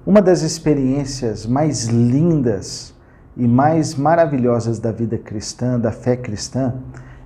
Uma das experiências mais lindas e mais maravilhosas da vida cristã, da fé cristã,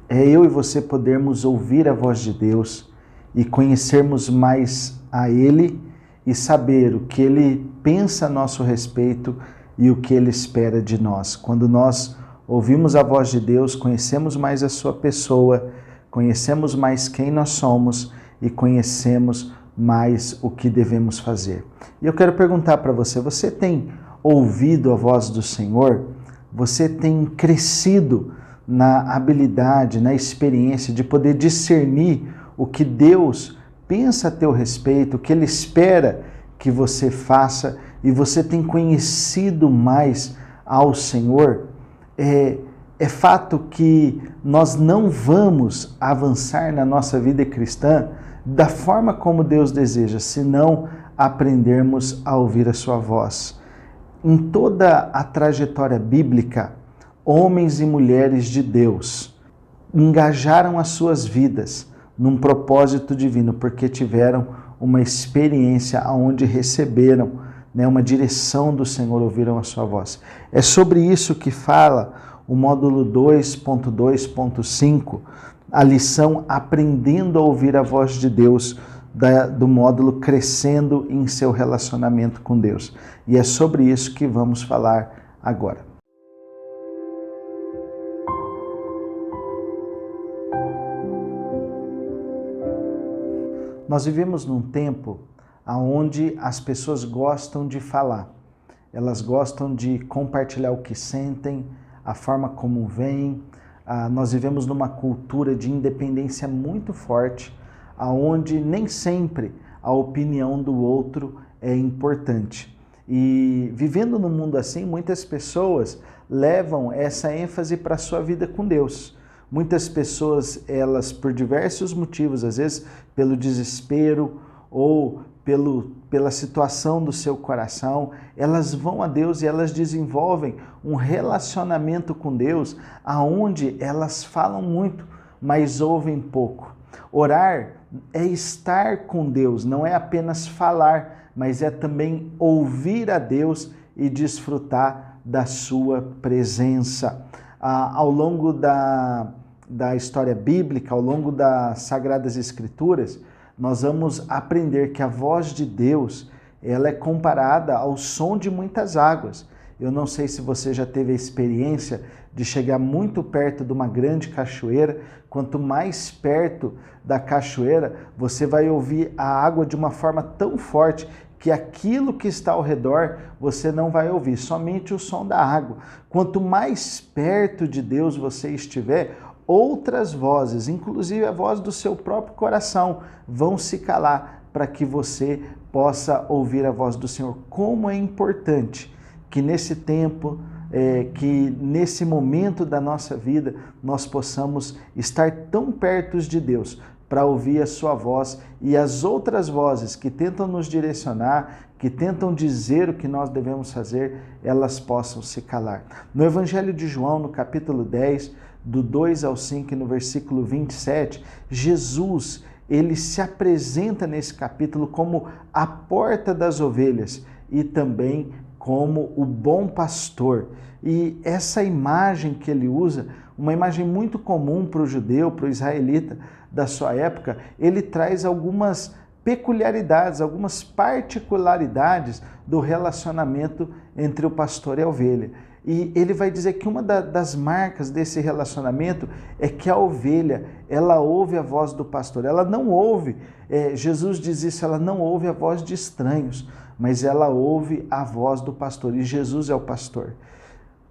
é eu e você podermos ouvir a voz de Deus e conhecermos mais a Ele e saber o que Ele pensa a nosso respeito e o que Ele espera de nós. Quando nós ouvimos a voz de Deus, conhecemos mais a sua pessoa, conhecemos mais quem nós somos e conhecemos mais o que devemos fazer. E eu quero perguntar para você, você tem ouvido a voz do Senhor? Você tem crescido na habilidade, na experiência de poder discernir o que Deus pensa a teu respeito, o que Ele espera que você faça, e você tem conhecido mais ao Senhor? É fato que nós não vamos avançar na nossa vida cristã da forma como Deus deseja, se não aprendermos a ouvir a sua voz. Em toda a trajetória bíblica, homens e mulheres de Deus engajaram as suas vidas num propósito divino, porque tiveram uma experiência onde receberam, uma direção do Senhor, ouviram a sua voz. É sobre isso que fala o módulo 2.2.5, a lição Aprendendo a Ouvir a Voz de Deus, do módulo Crescendo em Seu Relacionamento com Deus. E é sobre isso que vamos falar agora. Nós vivemos num tempo onde as pessoas gostam de falar. Elas gostam de compartilhar o que sentem, a forma como veem. Nós vivemos numa cultura de independência muito forte, onde nem sempre a opinião do outro é importante. E vivendo num mundo assim, muitas pessoas levam essa ênfase para a sua vida com Deus. Muitas pessoas, elas por diversos motivos, às vezes pelo desespero ou pela situação do seu coração, elas vão a Deus e elas desenvolvem um relacionamento com Deus aonde elas falam muito, mas ouvem pouco. Orar é estar com Deus, não é apenas falar, mas é também ouvir a Deus e desfrutar da sua presença. Ao longo da história bíblica, ao longo das Sagradas Escrituras, nós vamos aprender que a voz de Deus, ela é comparada ao som de muitas águas. Eu não sei se você já teve a experiência de chegar muito perto de uma grande cachoeira. Quanto mais perto da cachoeira, você vai ouvir a água de uma forma tão forte que aquilo que está ao redor você não vai ouvir, somente o som da água. Quanto mais perto de Deus você estiver, outras vozes, inclusive a voz do seu próprio coração, vão se calar para que você possa ouvir a voz do Senhor. Como é importante que nesse tempo, que nesse momento da nossa vida, nós possamos estar tão perto de Deus para ouvir a sua voz, e as outras vozes que tentam nos direcionar, que tentam dizer o que nós devemos fazer, elas possam se calar. No Evangelho de João, no capítulo 10, do 2 ao 5 e no versículo 27, Jesus, ele se apresenta nesse capítulo como a porta das ovelhas e também como o bom pastor. E essa imagem que ele usa, uma imagem muito comum para o judeu, para o israelita da sua época, ele traz algumas peculiaridades, algumas particularidades do relacionamento entre o pastor e a ovelha. E ele vai dizer que uma das marcas desse relacionamento é que a ovelha, ela ouve a voz do pastor. Ela não ouve, Jesus diz isso, ela não ouve a voz de estranhos, mas ela ouve a voz do pastor. E Jesus é o pastor.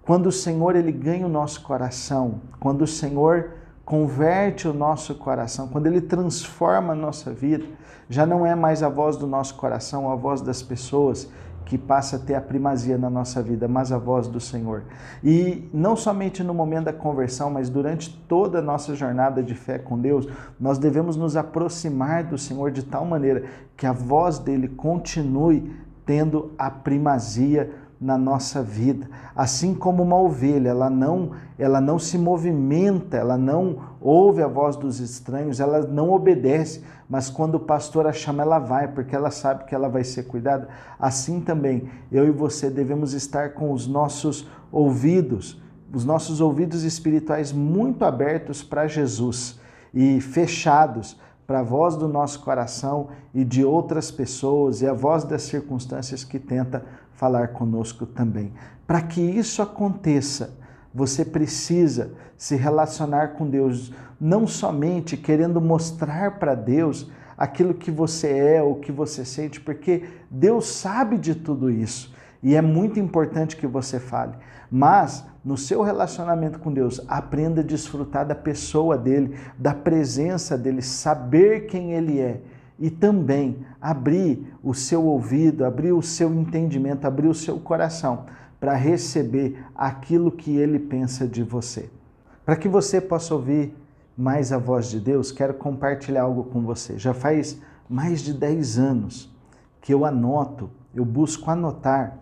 Quando o Senhor, ele ganha o nosso coração, quando o Senhor converte o nosso coração, quando ele transforma a nossa vida, já não é mais a voz do nosso coração, a voz das pessoas que passa a ter a primazia na nossa vida, mas a voz do Senhor. E não somente no momento da conversão, mas durante toda a nossa jornada de fé com Deus, nós devemos nos aproximar do Senhor de tal maneira que a voz dele continue tendo a primazia na nossa vida. Assim como uma ovelha, ela não se movimenta, ela não ouve a voz dos estranhos, ela não obedece, mas quando o pastor a chama, ela vai, porque ela sabe que ela vai ser cuidada. Assim também, eu e você devemos estar com os nossos ouvidos espirituais muito abertos para Jesus e fechados para a voz do nosso coração e de outras pessoas e a voz das circunstâncias que tenta falar conosco também. Para que isso aconteça, você precisa se relacionar com Deus, não somente querendo mostrar para Deus aquilo que você é, o que você sente, porque Deus sabe de tudo isso e é muito importante que você fale, mas no seu relacionamento com Deus, aprenda a desfrutar da pessoa dele, da presença dele, saber quem ele é e também abrir o seu ouvido, abrir o seu entendimento, abrir o seu coração para receber aquilo que ele pensa de você. Para que você possa ouvir mais a voz de Deus, quero compartilhar algo com você. Já faz mais de 10 anos que eu busco anotar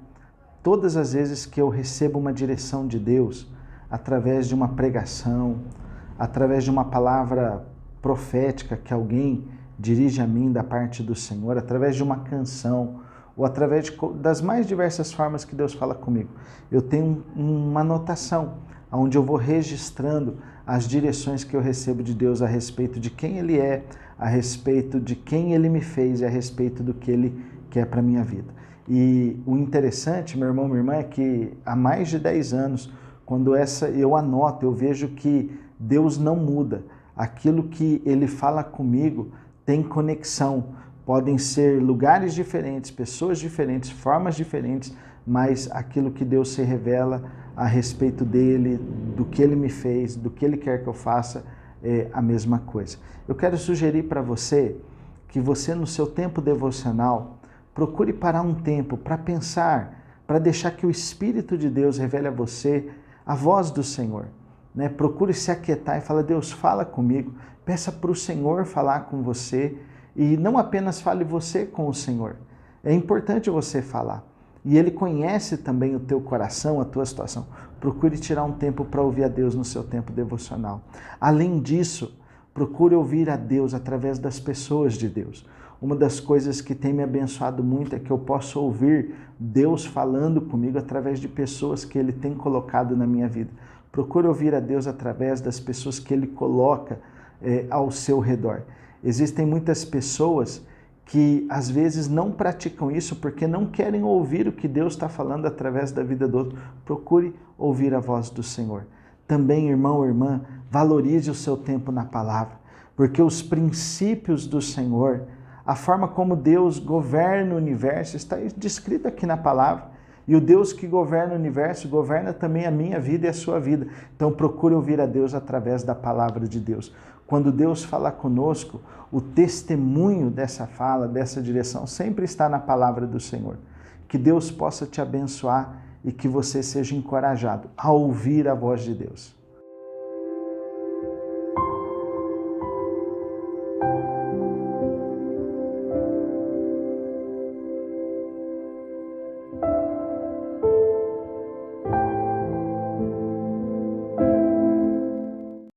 todas as vezes que eu recebo uma direção de Deus, através de uma pregação, através de uma palavra profética que alguém dirige a mim da parte do Senhor, através de uma canção, ou através das mais diversas formas que Deus fala comigo. Eu tenho uma anotação, onde eu vou registrando as direções que eu recebo de Deus a respeito de quem Ele é, a respeito de quem Ele me fez e a respeito do que Ele quer para a minha vida. E o interessante, meu irmão, minha irmã, é que há mais de 10 anos, quando eu anoto, eu vejo que Deus não muda. Aquilo que Ele fala comigo tem conexão. Podem ser lugares diferentes, pessoas diferentes, formas diferentes, mas aquilo que Deus se revela a respeito dele, do que Ele me fez, do que Ele quer que eu faça, é a mesma coisa. Eu quero sugerir para você que você, no seu tempo devocional, procure parar um tempo para pensar, para deixar que o Espírito de Deus revele a você a voz do Senhor. Né? Procure se aquietar e falar: Deus, fala comigo. Peça para o Senhor falar com você e não apenas fale você com o Senhor. É importante você falar. E Ele conhece também o teu coração, a tua situação. Procure tirar um tempo para ouvir a Deus no seu tempo devocional. Além disso, procure ouvir a Deus através das pessoas de Deus. Uma das coisas que tem me abençoado muito é que eu posso ouvir Deus falando comigo através de pessoas que Ele tem colocado na minha vida. Procure ouvir a Deus através das pessoas que Ele coloca ao seu redor. Existem muitas pessoas que às vezes não praticam isso porque não querem ouvir o que Deus está falando através da vida do outro. Procure ouvir a voz do Senhor. Também, irmão ou irmã, valorize o seu tempo na palavra, porque os princípios do Senhor, a forma como Deus governa o universo, está descrito aqui na palavra. E o Deus que governa o universo, governa também a minha vida e a sua vida. Então procure ouvir a Deus através da palavra de Deus. Quando Deus fala conosco, o testemunho dessa fala, dessa direção, sempre está na palavra do Senhor. Que Deus possa te abençoar e que você seja encorajado a ouvir a voz de Deus.